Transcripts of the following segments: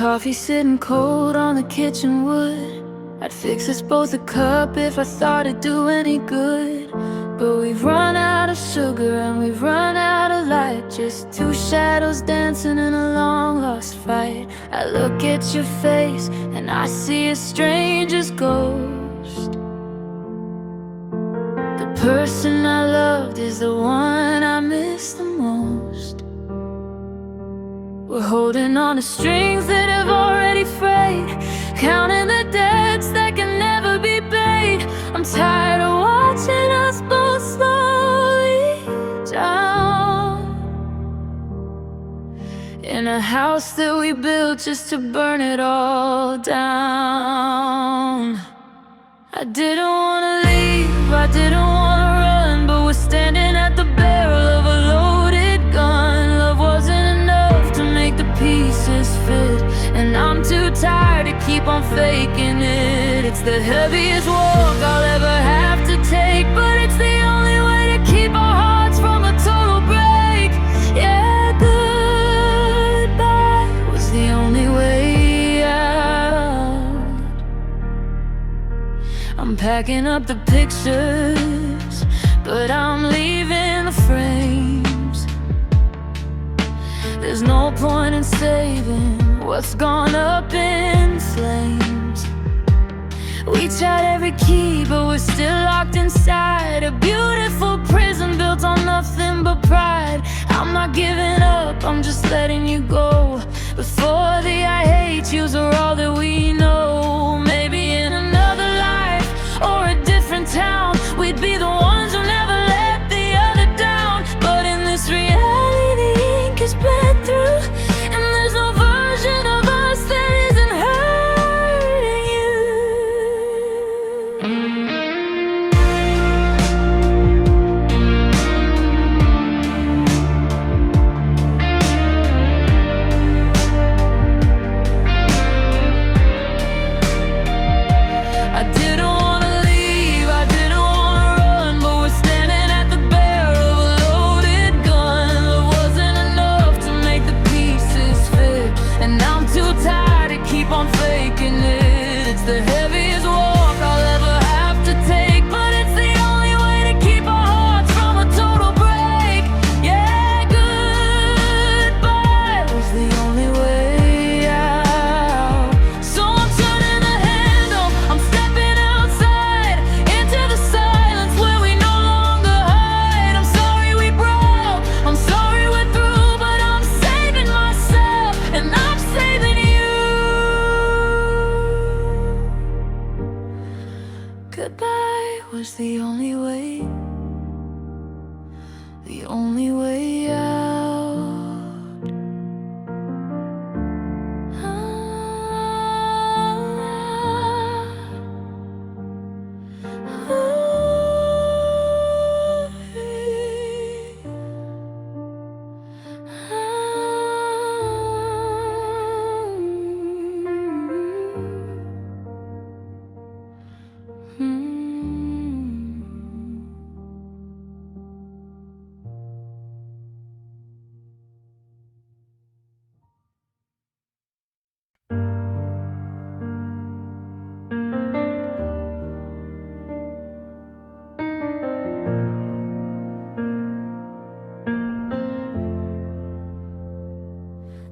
coffee sitting cold on the kitchen wood. I'd fix us both a cup if I thought it'd do any good. But we've run out of sugar and we've run out of light, just two shadows dancing in a long lost fight. I look at your face and I see a stranger's ghost. The person I loved is the one I miss the most. We're holding on to strings that have already frayed, counting the debts that can never be paid. I'm tired of watching us both slowly drown in a house that we built just to burn it all down. I didn't wanna leave, I didn't wanna run, but we're standing at the barrel of a loaded gun. Love wasn't enough to make the pieces fit, and I'm too tired to keep on faking it. It's the heaviest walk I'll ever have to take, but it's the only way to keep our hearts from a total break. Yeah, goodbye was the only way out. I'm packing up the pictures, but I'm leaving the frames. There's no point in saving what's gone up in flames. We tried every key, but we're still locked inside a beautiful prison built on nothing but pride. I'm not giving up, I'm just letting you go before the I hate yous are all that we know. Maybe in another life or a different town, we'd be the ones who never let the other down. But in this reality, the ink is bled through, and there's no version of us that isn't hurting you. I didn't wanna leave, I didn't wanna run, but we're standing at the barrel of a loaded gun. Love wasn't enough to make the pieces fit, and I'm too tired to keep on faking it. It's the heaviest walk I'll ever have to take, but it's the only way to keep our hearts from a total break. Yeah, goodbye was the only way out. So I'm turning the handle, I'm stepping outside into the silence where we no longer hide. I'm sorry we broke, I'm sorry we're through, but I'm saving myself and I'm saving you. Goodbye was the only way, the only way out.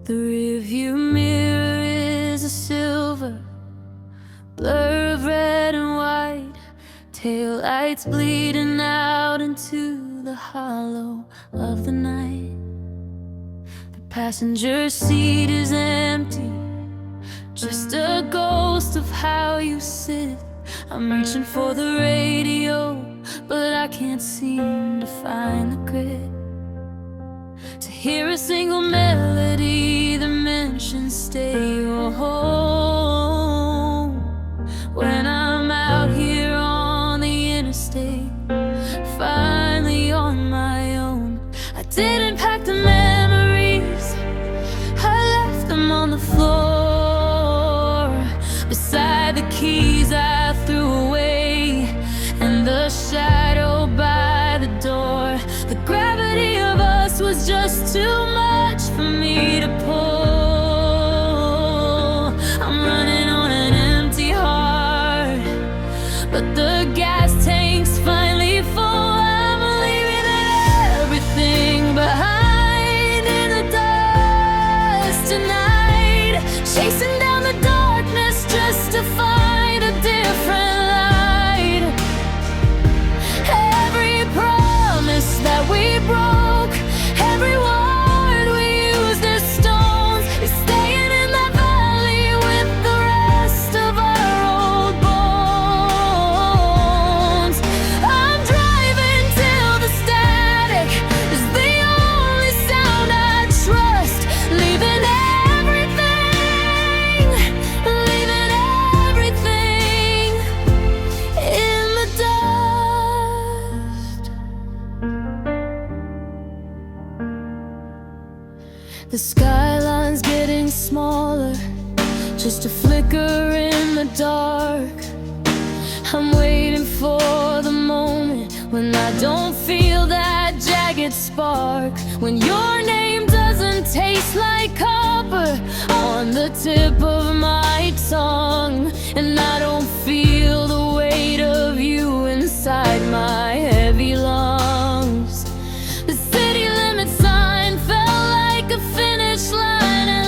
The rearview mirror is a silver blur of red and white, tail lights bleeding out into the hollow of the night. The passenger seat is empty, just a ghost of how you sit. I'm reaching for the radio, but I can't seem to find the grit to hear a single melody that mentions stay or home. When I'm out here on the interstate, finally on my own, I didn't pack the memories, I left them on the floor beside the keys I threw away and the shadow by the door. The gravity of us was just too much for me to pull. linger in the dark. I'm waiting for the moment when I don't feel that jagged spark, when your name doesn't taste like copper on the tip of my tongue, and I don't feel the weight of you inside my heavy lungs. The city limit sign felt like a finish line at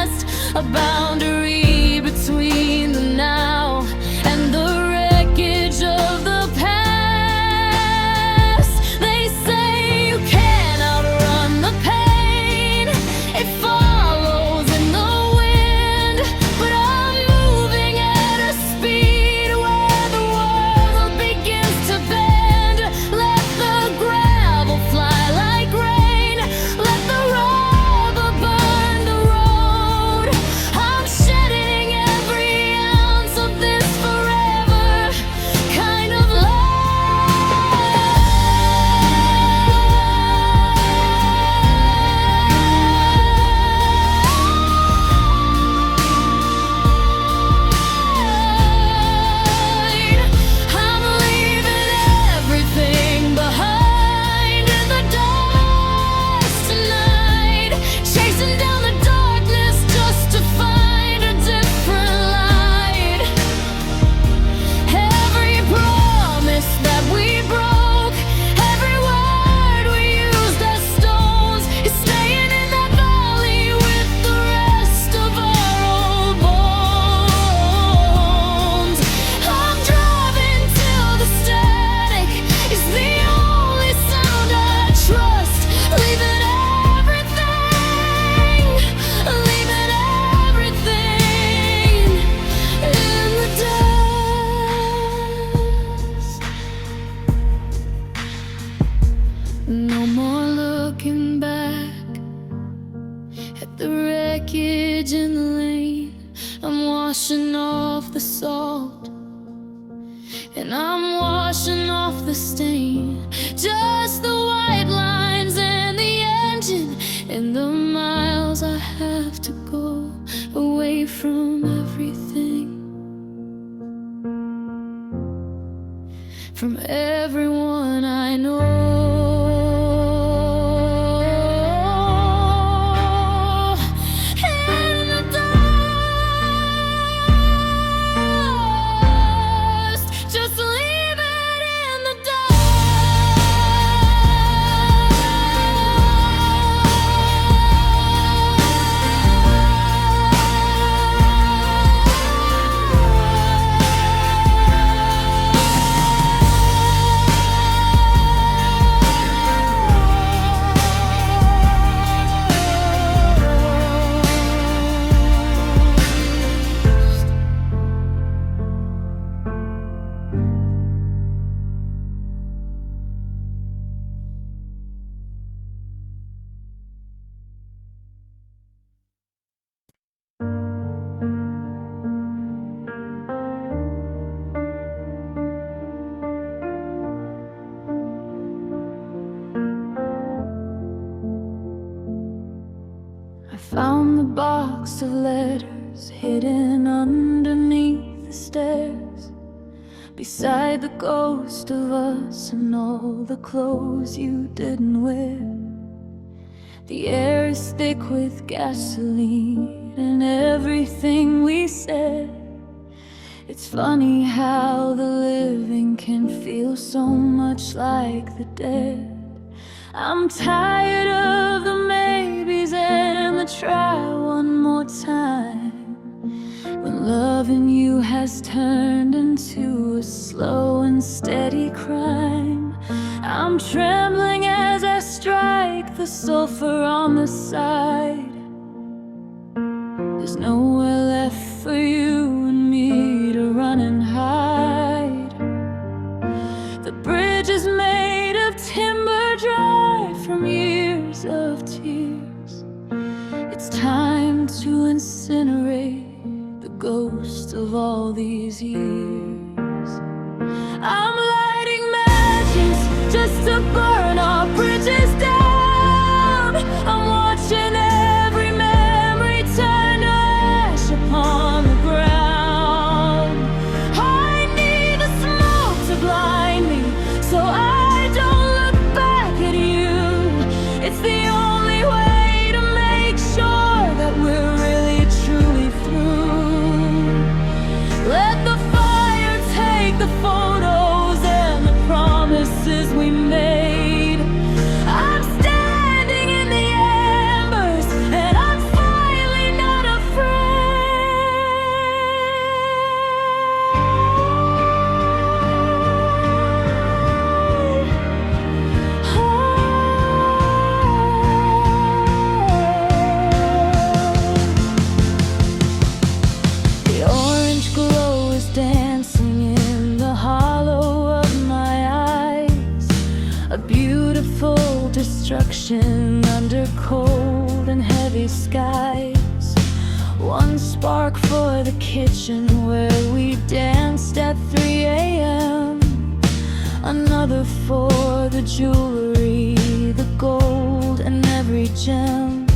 last, a boundary between the now and the wreckage of the past. They say you can't outrun the pain, it follows in the wind, but I'm moving at a speed where the world begins to bend. Let the gravel fly like rain, let the rubber burn the road. I'm shedding every ounce of this forever kind of love. I'm leaving everything behind in the dust tonight, chasing down the darkness just to find a different light. Every promise that we broke, every word we used as stones, is staying in that valley with the rest of our old bones. I'm driving till the static is the only sound I trust, leaving everything in the dust. No more looking back at the wreckage in the lane. I'm washing off the salt, and I'm washing off the stain. Just the white lines and the engine, and the miles I have to go away from everything, from everyone I know. In the dust, just leave it in the I found the box of letters hidden underneath the stairs, beside the ghost of us and all the clothes you didn't wear. The air is thick with gasoline and everything we said. It's funny how the living can feel so much like the dead. I'm tired of the maybes and the try one more time, when loving you has turned into a slow and steady crime. I'm trembling as I strike the sulfur on the side. There's nowhere left for you and me to run and hide. The bridge is made of timber, dry from years of tears. It's time to incinerate the ghost of all these years. I'm lighting matches just to burn our bridges down. I'm watching every memory turn to destruction under cold and heavy skies. One spark for the kitchen where we danced at 3 a.m. Another for the jewelry, the gold and every gem.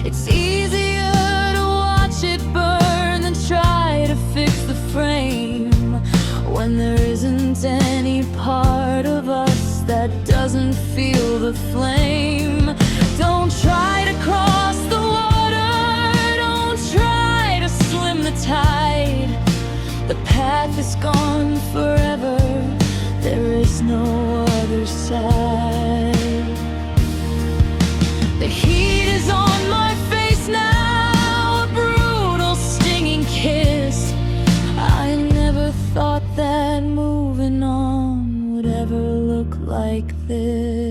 It's easier to watch it burn than try to fix the frame, when there isn't any part of us that doesn't feel the flame. Don't try to cross the water, don't try to swim the tide. The path is gone forever, there is no other side. The heat is on my face now, a brutal stinging kiss. I never thought that moving on would ever look like this.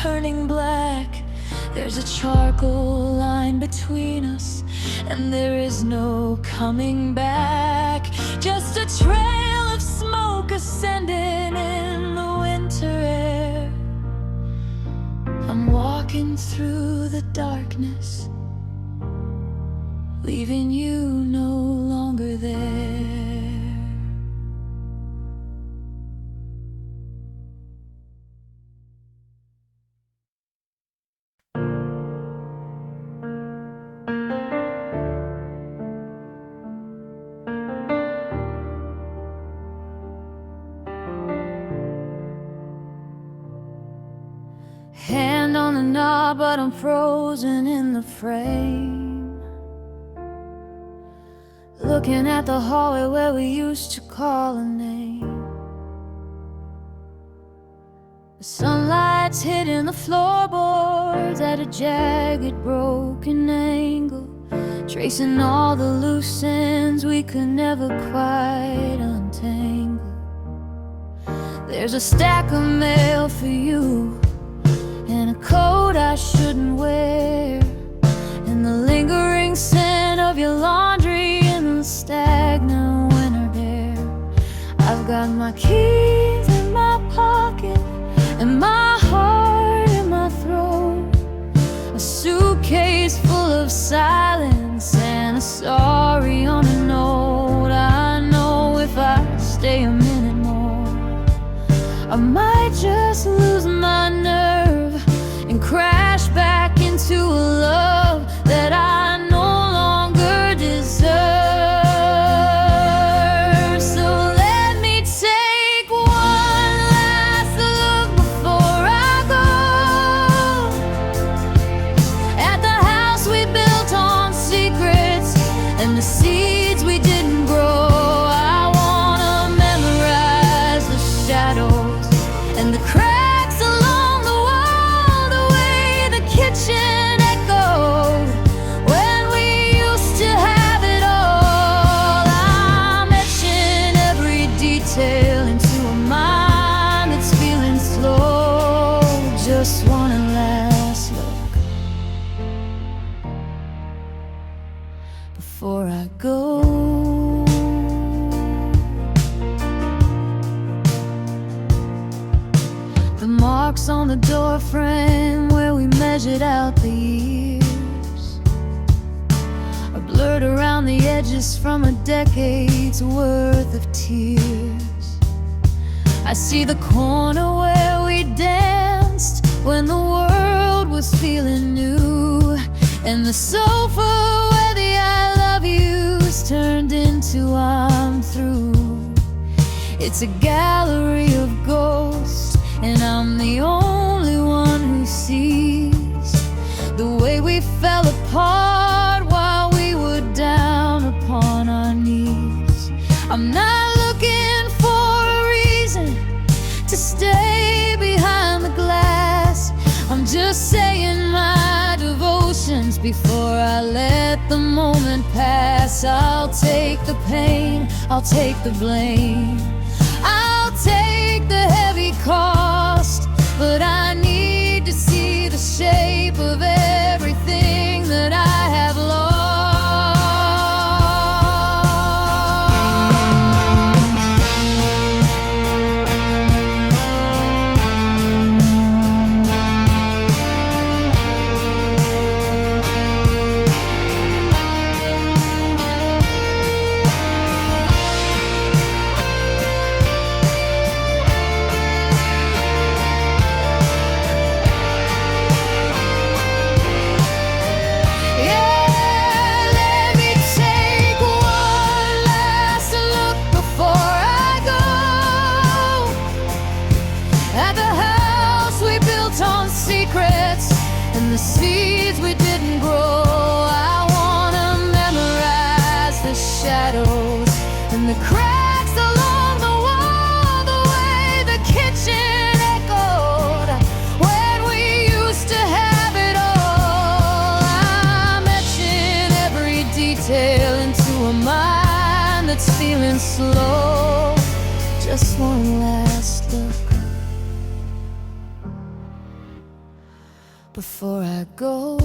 Turning black, there's a charcoal line between us, and there is no coming back. Just a trail of smoke ascending in the winter air. I'm walking through the darkness, leaving you no longer there. Hand on the knob, but I'm frozen in the frame. Looking at the hallway where we used to call a name. The sunlight's hitting the floorboards at a jagged, broken angle, tracing all the loose ends we could never quite untangle. There's a stack of mail for you, and a coat I shouldn't wear, and the lingering scent of your laundry in the stagnant winter air. I've got my keys in my pocket and my heart in my throat, a suitcase full of silence and a sorry on a note. I know if I stay a minute more, I might just lose my nerve and crash back into a love that I no longer deserve. So let me take one last look before I go at the house we built on secrets and the seeds we didn't grow. I wanna memorize the shadows and the cracks along the wall, the way the kitchen echoed when we used to have it all. I'm etching every detail into a mind that's feeling slow. Just one last look before I go. The marks on the door frame where we measured out the years are blurred around the edges from a decade's worth of tears. I see the corner where we danced when the world was feeling new, and the sofa where the I love yous turned into I'm through. It's a gallery of ghosts, and I'm the only one who sees the way we fell apart while we were down upon our knees. I'm not looking for a reason to stay behind the glass. I'm just saying my devotions before I let the moment pass. I'll take the pain, I'll take the blame, I'll take the heavy cost, but I need to see the shape of everything that I have lost. And the seeds we didn't grow, I wanna memorize the shadows and the cracks along the wall, the way the kitchen echoed when we used to have it all. I'm etching every detail into a mind that's feeling slow. Just one last look before I go.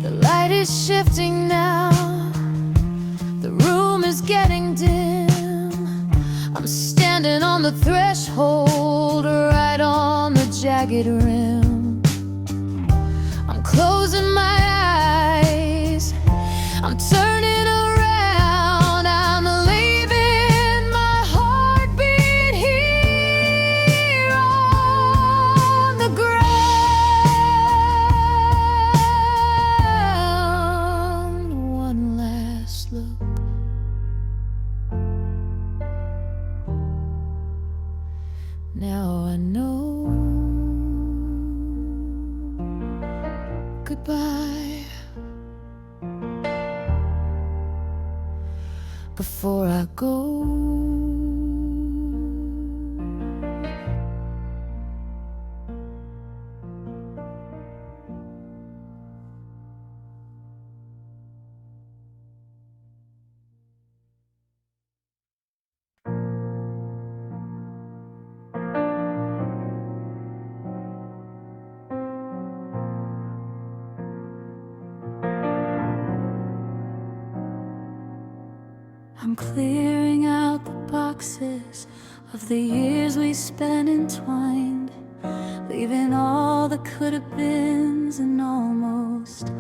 The light is shifting now, the room is getting dim. I'm standing on the threshold, right on the jagged rim. I'm closing my eyes, I'm turning around, I'm leaving my heartbeat here on the ground. One last look, now I know. Goodbye before I go. I'm clearing out the boxes of the years we spent entwined, leaving all the could-have-beens and almost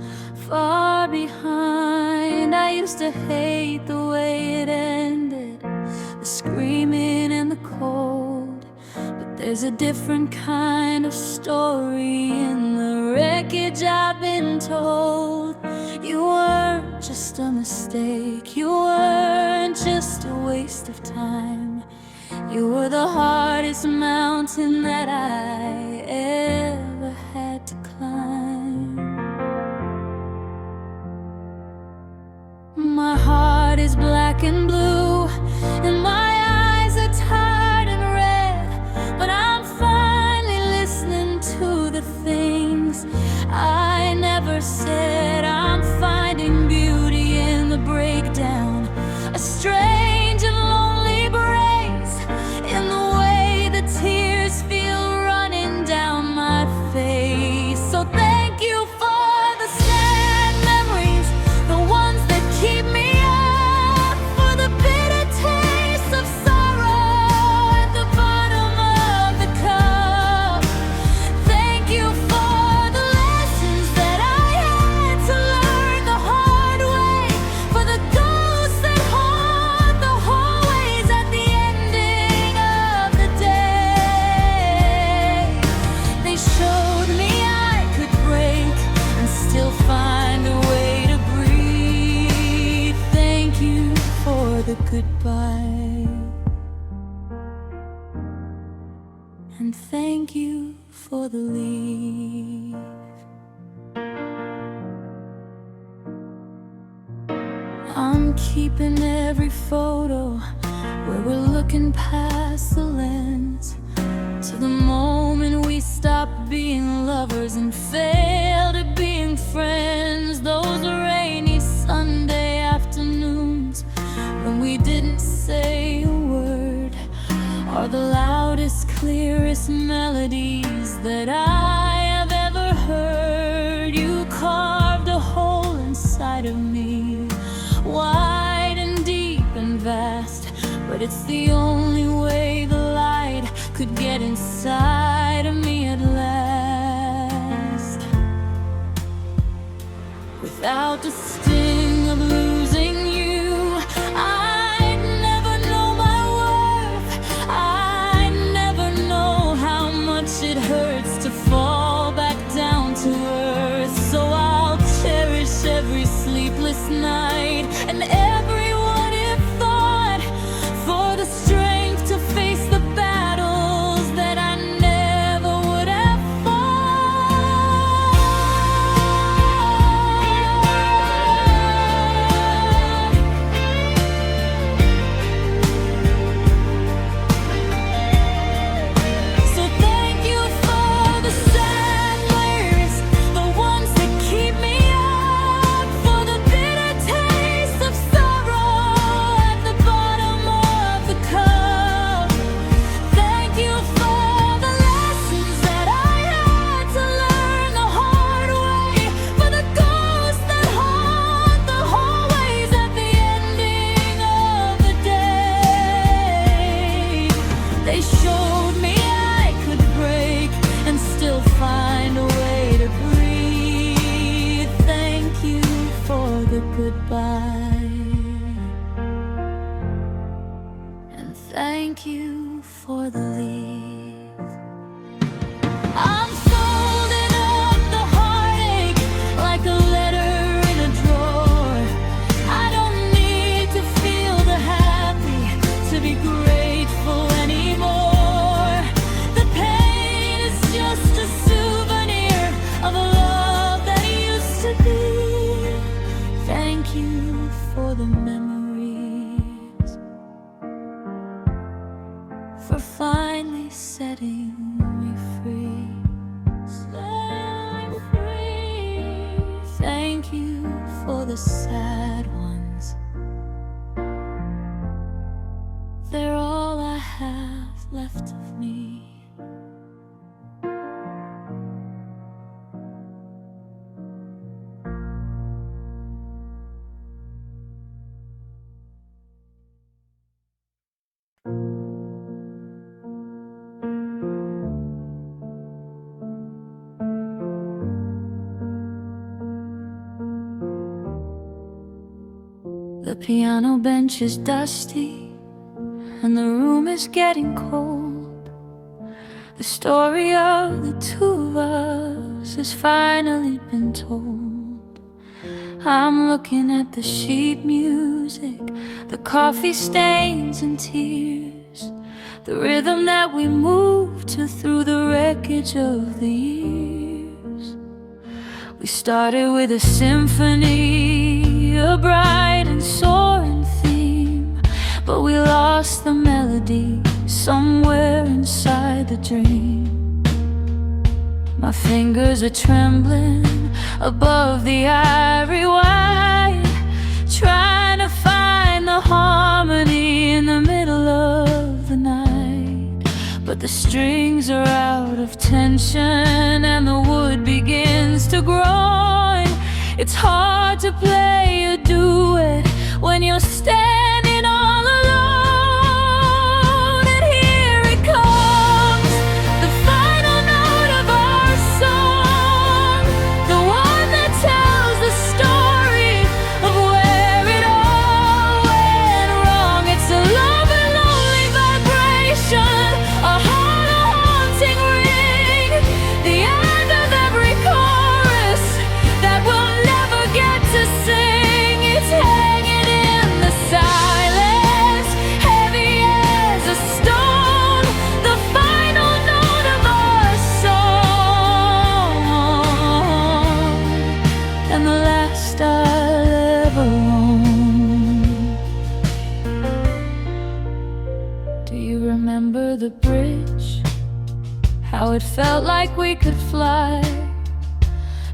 far behind. I used to hate the way it ended, the screaming and the cold, but there's a different kind of story in the wreckage I've been told. You weren't just a mistake, you weren't just a waste of time. You were the hardest mountain that I ever had to climb. My heart is black and blue, and my eyes are tired and red, but I'm finally listening to the things I never said. I'm finding beauty in the breakdown, a strange and lonely grace in the way the tears feel running down my face. So thank you for the sad memories, the ones that keep me up, for the bitter taste of sorrow at the bottom of the cup. Thank you for the lessons that I had thank you for the leave. I'm keeping every photo where we're looking past the lens to the moment we stopped being lovers and failed at being friends. Those rainy Sunday afternoons when we didn't say a word are the loudest, clearest melodies that I have ever heard. You carved a hole inside of me, wide and deep and vast, but it's the only way the light could get inside of me at last. Without the sting of losing you, I'd never know my worth. I'd never know how much it hurts to fall back down to earth. So I'll cherish every sleepless night and every what-if thought for the strength to face the battles that I never would have fought. So thank you for the sad words, the ones that keep me up, for the bitter taste of sorrow at the bottom of the cup. Thank you for the lessons that I had to learn the hard way, for the ghosts that haunt the hallways at the ending of the day. They showed me I could break and still find a way to breathe. Thank you for the goodbye, and thank you for the leave. I'm folding up the heartache like a letter in a drawer. I don't need to feel the happy to be grateful anymore. The pain is just a souvenir of a love that used to be. Thank you for the memories, for finally setting me free. Set me free. Thank you for the sad ones. They're all I have left of me. The piano bench is dusty and the room is getting cold. The story of the two of us has finally been told. I'm looking at the sheet music, the coffee stains and tears, the rhythm that we moved to through the wreckage of the years. We started with a symphony, a bright and soaring theme, but we lost the melody somewhere inside the dream. My fingers are trembling above the ivory wire, trying to find the harmony in the middle of the night. But the strings are out of tension and the wood begins to groan. It's hard to play a duet when you're standing all alone. And here it comes, the final note of our song, the one that tells the story of where it all went wrong. It's a love and lonely vibration, a hollow haunting ring, the end of every chorus that we'll never get to sing. It's hanging in the sky. like we could fly.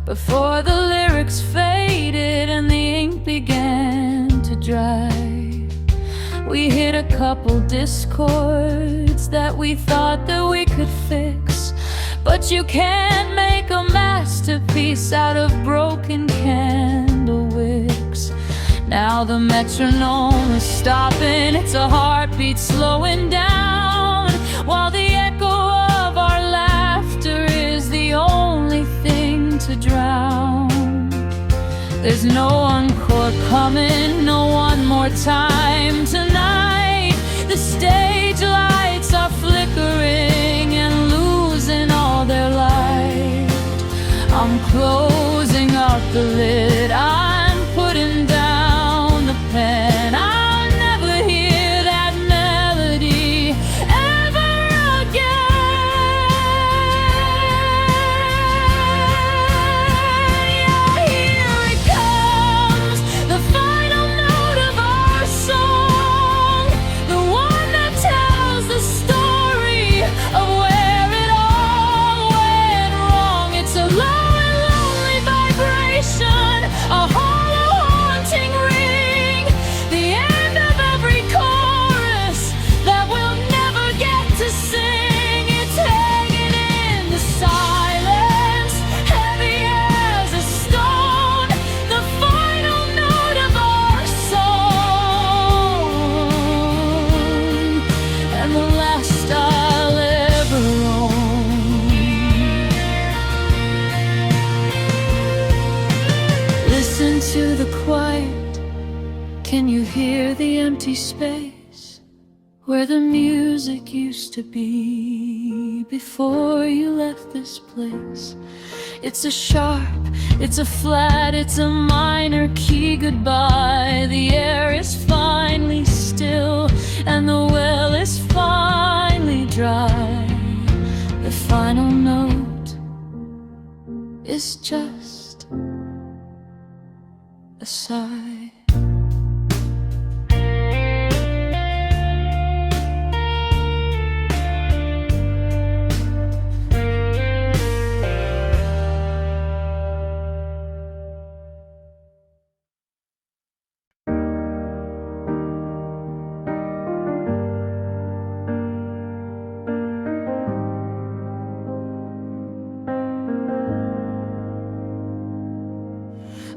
Before the lyrics faded and the ink began to dry, we hit a couple discords that we thought that we could fix. But you can't make a masterpiece out of broken candle wicks. Now the metronome is stopping, it's a heartbeat slowing down, while the echo of our laughter is the only thing to drown. There's no encore coming, no one more time tonight. The stage lights are flickering and losing all their light. I'm closing up the lid, I'm putting down the pen. I'll never hear that melody ever again. Yeah, here it comes, the final note of our song, the one that tells the story of where it all went wrong. It's a low and lonely vibration, a hollow haunting ring, the end of every chorus that we'll never get to sing. It's hanging in the silence, heavy as a stone, the final note of our song, and the last I'll ever own. Listen to the quiet, can you hear the empty space where the music used to be before you left this place? It's a sharp, it's a flat, it's a minor key goodbye. The air is finally still and the well is finally dry. The final note is just a sigh.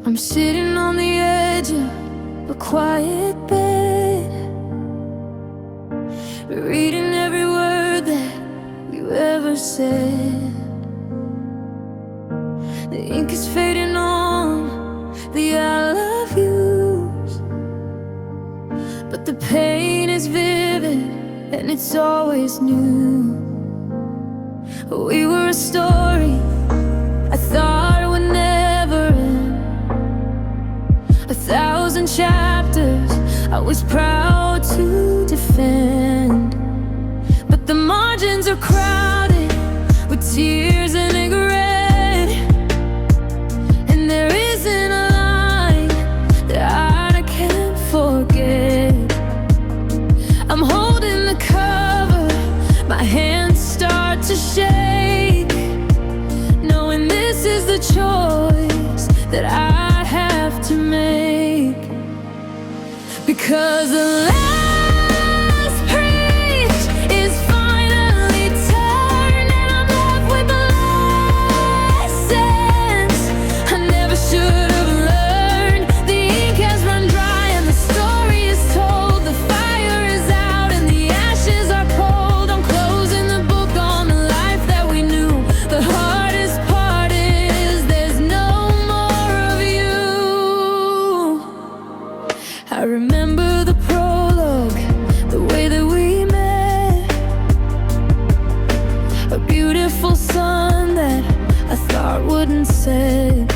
I'm sitting on the edge of a quiet bed, reading every word that you ever said. The ink is fading on the I love yous, but the pain is vivid and it's always new. We were a story I thought would never end, 1,000 chapters I was proud to defend. But the margins are crowded with tears and regret, and there isn't a line that I can't forget. I'm holding the cover, my hands start to shake, knowing this is the choice that I have to make. Because the last page is finally turned, and I'm left with the lessons I never should have learned. The ink has run dry and the story is told. The fire is out and the ashes are cold. I'm closing the book on the life that we knew. The hardest part is there's no more of you. I remember the prologue, the way that we met, a beautiful sun that I thought wouldn't set.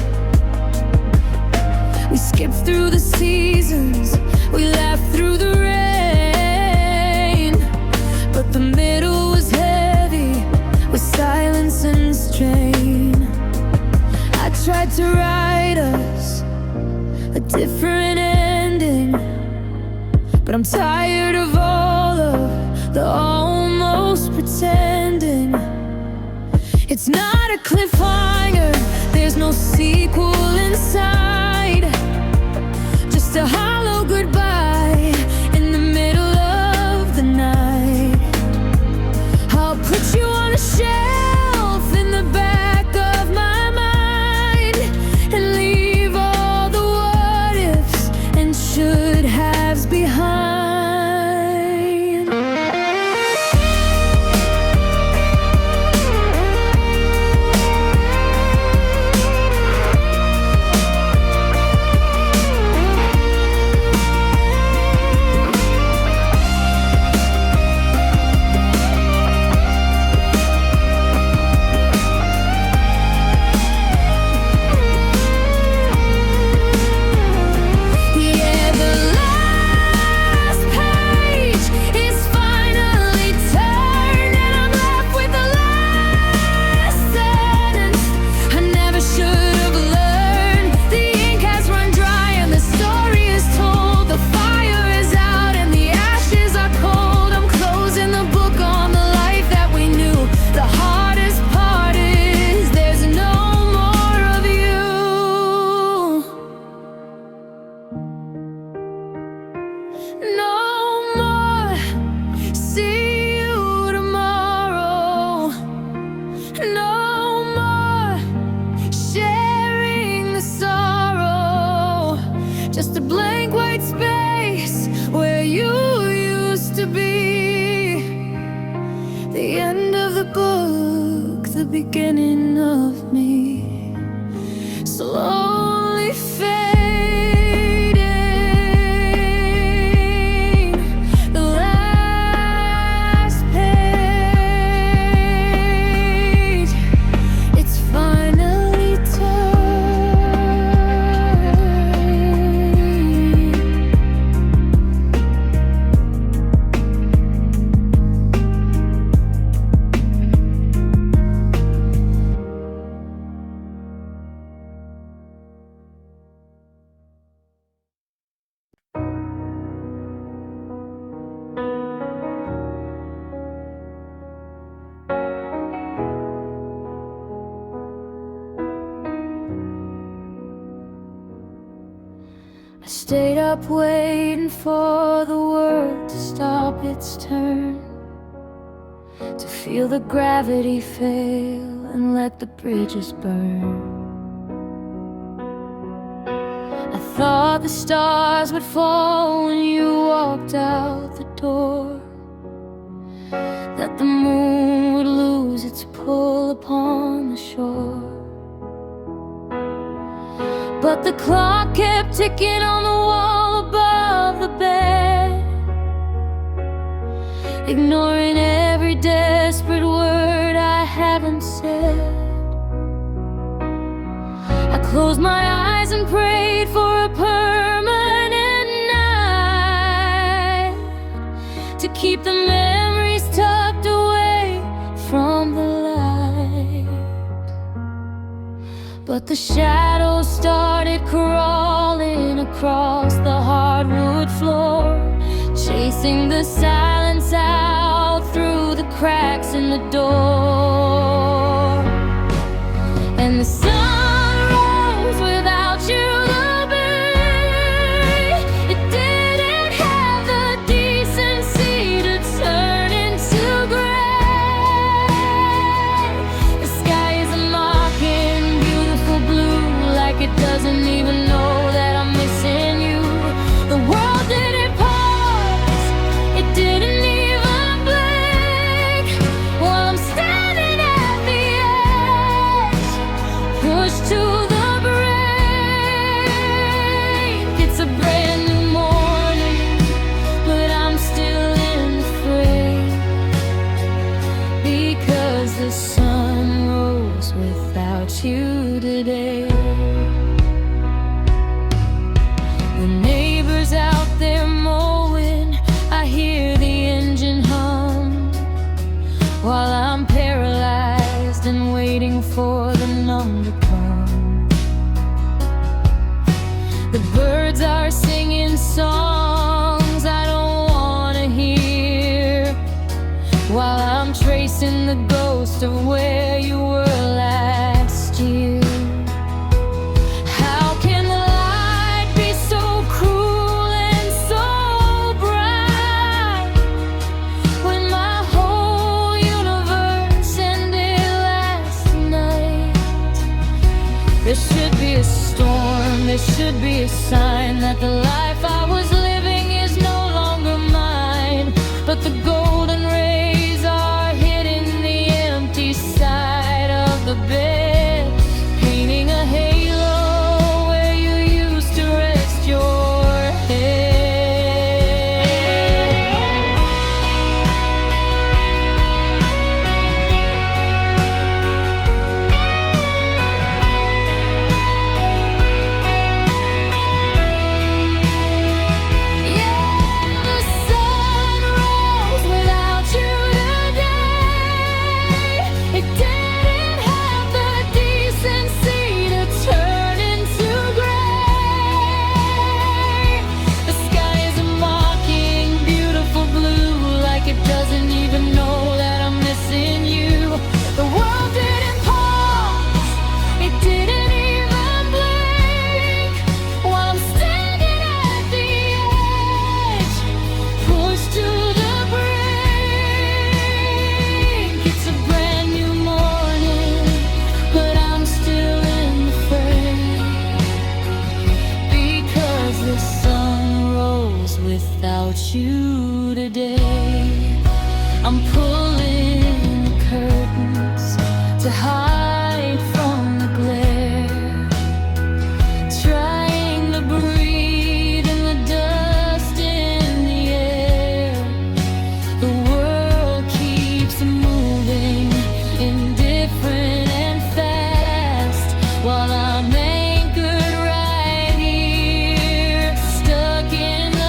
We skipped through the seasons, we laughed through the rain, but the middle was heavy with silence and strain. I tried to write us a different ending, but I'm tired of all of the almost pretending. It's not not a cliffhanger, there's no sequel inside. Just a hollow goodbye in the middle of the night. I'll put you on a shelf in the back of my mind and leave all the what ifs and should haves behind. Just a blank white space where you used to be. The end of the book, the beginning of me, slowly fading. The last page, it's finally turned. I stayed up waiting for the world to stop its turn, to feel the gravity fail and let the bridges burn. I thought the stars would fall when you walked out the door, that the moon would lose its pull upon the shore. But the clock kept ticking on the wall above the bed, ignoring every desperate word I haven't said. I closed my eyes and prayed for a permanent night, to keep the memories tucked away from the light. But the shadows started crawling across the hardwood floor, chasing the silence out through the cracks in the door. And the sun rose without you, the bay. It didn't have the decency to turn into gray. The sky is a mocking, beautiful blue, like it doesn't even know that I'm missing you. The world didn't pause, it didn't even blink, while I'm standing at the edge, pushed to the brink. It's a brand new morning, but I'm still in the fray, because the sun rose without you today. The neighbors out there mowing, I hear the engine hum, while I'm paralyzed and waiting for the numb to come. The birds are singing songs I don't wanna hear, while I'm tracing the ghost of where you were last There should be a storm, there should be a sign that the life I was living is no longer mine. But the golden rays are hitting the empty side of the bed, painting a halo where you used to rest your head. Without you today, I'm pulling the curtains to hide from the glare, trying to breathe in the dust in the air. The world keeps moving, indifferent and fast, while I'm anchored right here, stuck in the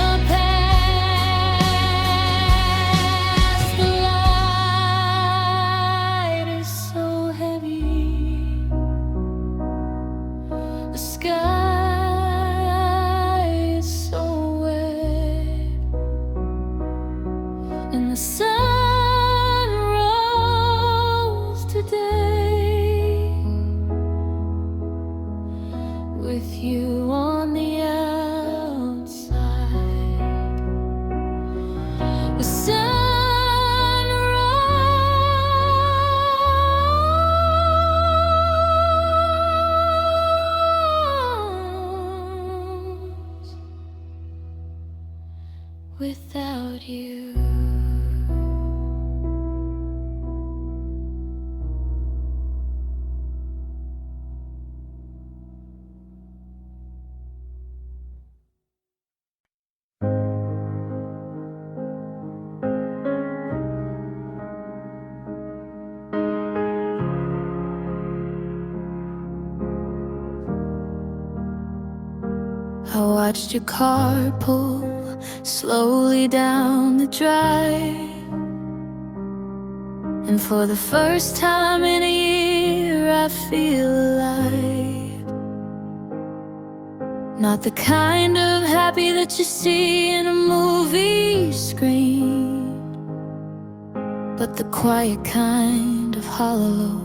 and the sun rose today with you on the outside. The sun rose without you. I watched your car pull slowly down the drive, and for the first time in a year I feel alive. Not the kind of happy that you see in a movie screen, but the quiet kind of hollow,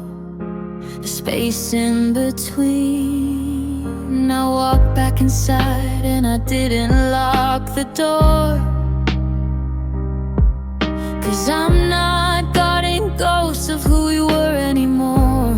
the space in between. I walked back inside and I didn't lock the door, 'cause I'm not guarding ghosts of who we were anymore.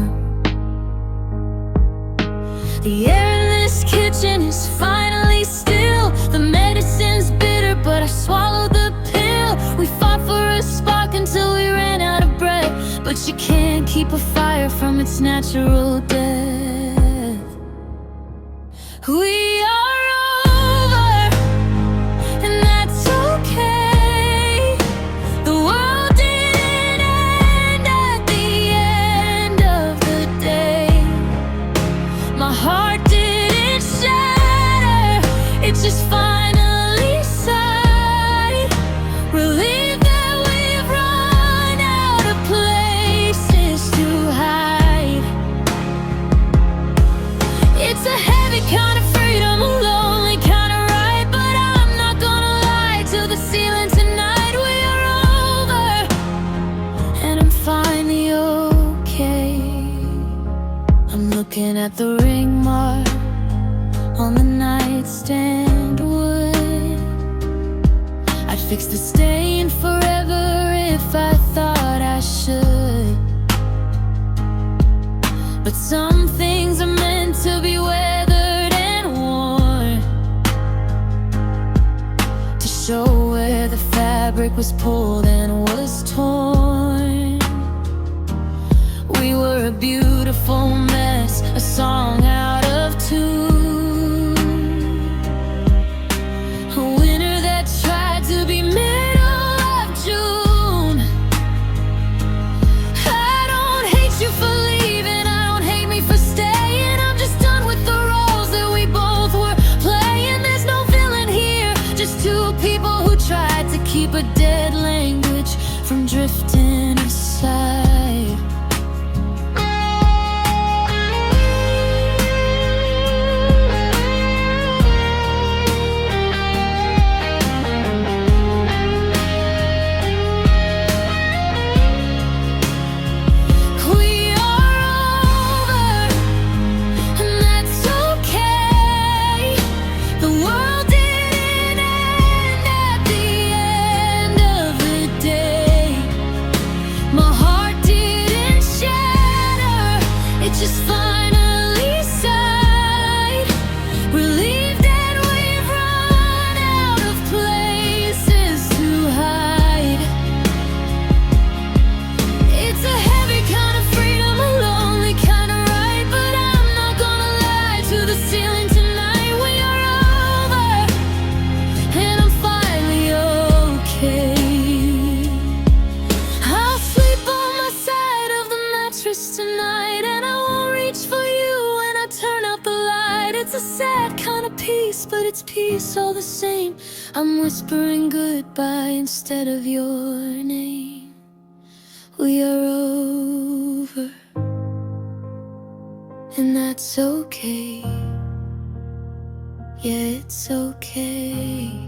The air in this kitchen is finally still. The medicine's bitter, but I swallowed the pill. We fought for a spark until we ran out of breath, but you can't keep a fire from its natural death. We are over, and that's okay. The world didn't end at the end of the day. My heart didn't shatter, it just finally sighed, relieved that we've run out of places to hide. It's a heavy kind of freedom, a lonely kind of ride, but I'm not gonna lie to the ceiling tonight. We are over, and I'm finally okay. I'm looking at the ring mark on the nightstand wood. I'd fix the stain forever if I thought I should, but some things are meant meant to be weathered and worn, to show where the fabric was pulled and was torn. We were a beautiful mess, a song out of tune, a winter that tried to be middle of June. I don't hate you for leaving, I don't hate me for staying. I'm just done with the roles that we both were playing. There's no villain here, just two people who tried to keep a dead language from drifting aside. Just finally sighed, relieved that we've run out of places to hide. It's a heavy kind of freedom, a lonely kind of ride, but I'm not gonna lie to the ceiling tonight. We are over, and I'm finally okay. I'll sleep on my side of the mattress tonight, and for you when I turn out the light. It's a sad kind of peace, but it's peace all the same. I'm whispering goodbye instead of your name. We are over, and that's okay. Yeah, it's okay.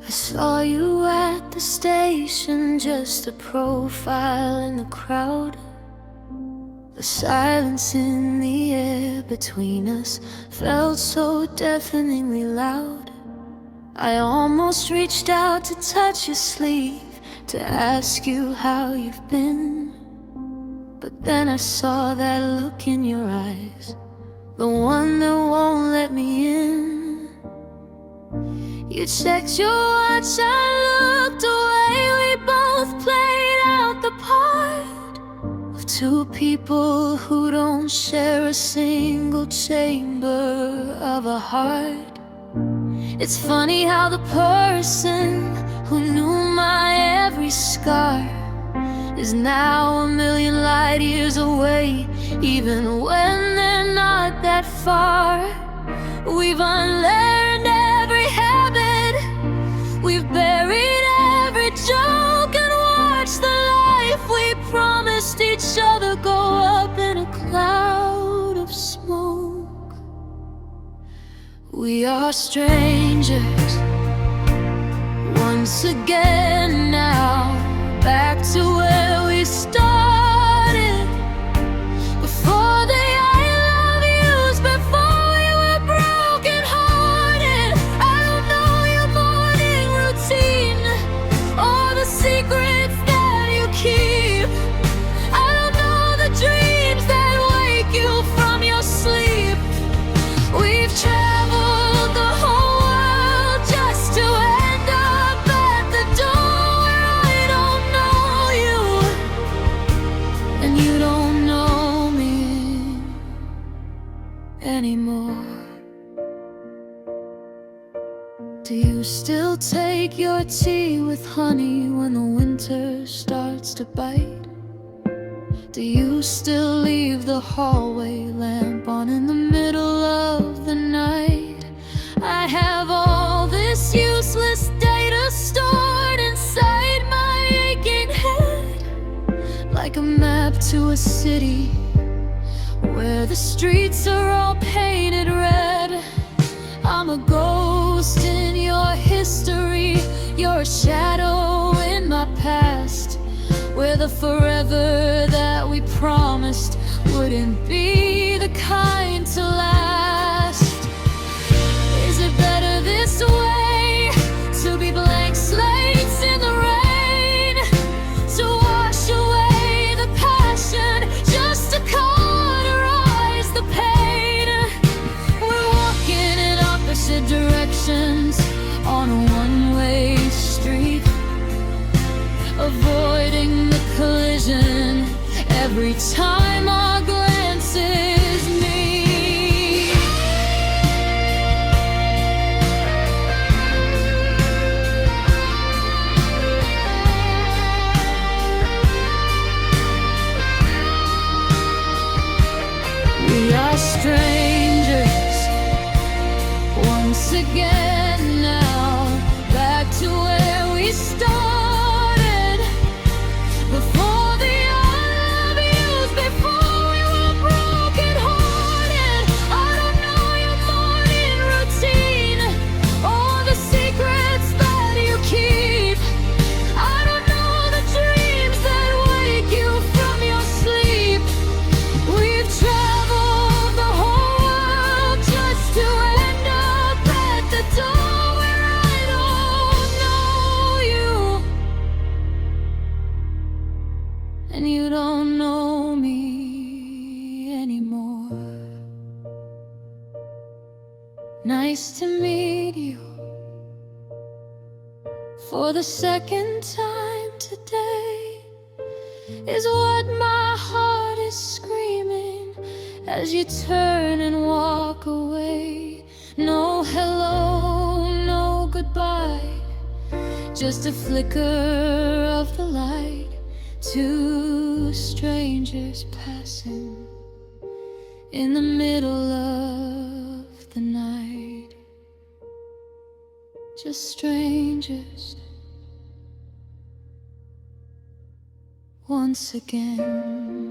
I saw you at the station, just a profile in the crowd. The silence in the air between us felt so deafeningly loud. I almost reached out to touch your sleeve, to ask you how you've been. But then I saw that look in your eyes, the one that won't let me in. You checked your watch, I looked away. We both played out the part of two people who don't share a single chamber of a heart. It's funny how the person who knew my every scar is now a million light years away, even when they're not that far. We've unlearned every habit, we've buried every joke, and watched the life we promised each other go up in a cloud of smoke. We are strangers once again now, back to where we started, before the I love yous, before we were broken hearted. I don't know your morning routine or the secrets that you keep. I don't know the dreams that wake you from your sleep. We've traveled the whole world just to end up at the door where I don't know you, and you don't know me anymore. Do you still take your tea with honey when the winter starts to bite? Do you still leave the hallway lamp on in the middle of the night? I have all this useless data stored inside my aching head, like a map to a city where the streets are all painted red. I'm a ghost in your history, you're a shadow in my past, where the forever that we promised wouldn't be the kind to last. Is it better this way? avoiding the collision every time our glances meet. We are strangers once again now, back to where we started. Before the love used, before we were broken hearted. I don't know your morning routine or the secrets that you keep. I don't know the dreams that wake you from your sleep. We've traveled the whole world just to end up at the door where I don't know you, and you don't know me anymore. Nice to meet you for the second time today, is what my heart is screaming as you turn and walk away. No hello, no goodbye, just a flicker of the light. Two strangers passing in the middle of the night. Just strangers once again.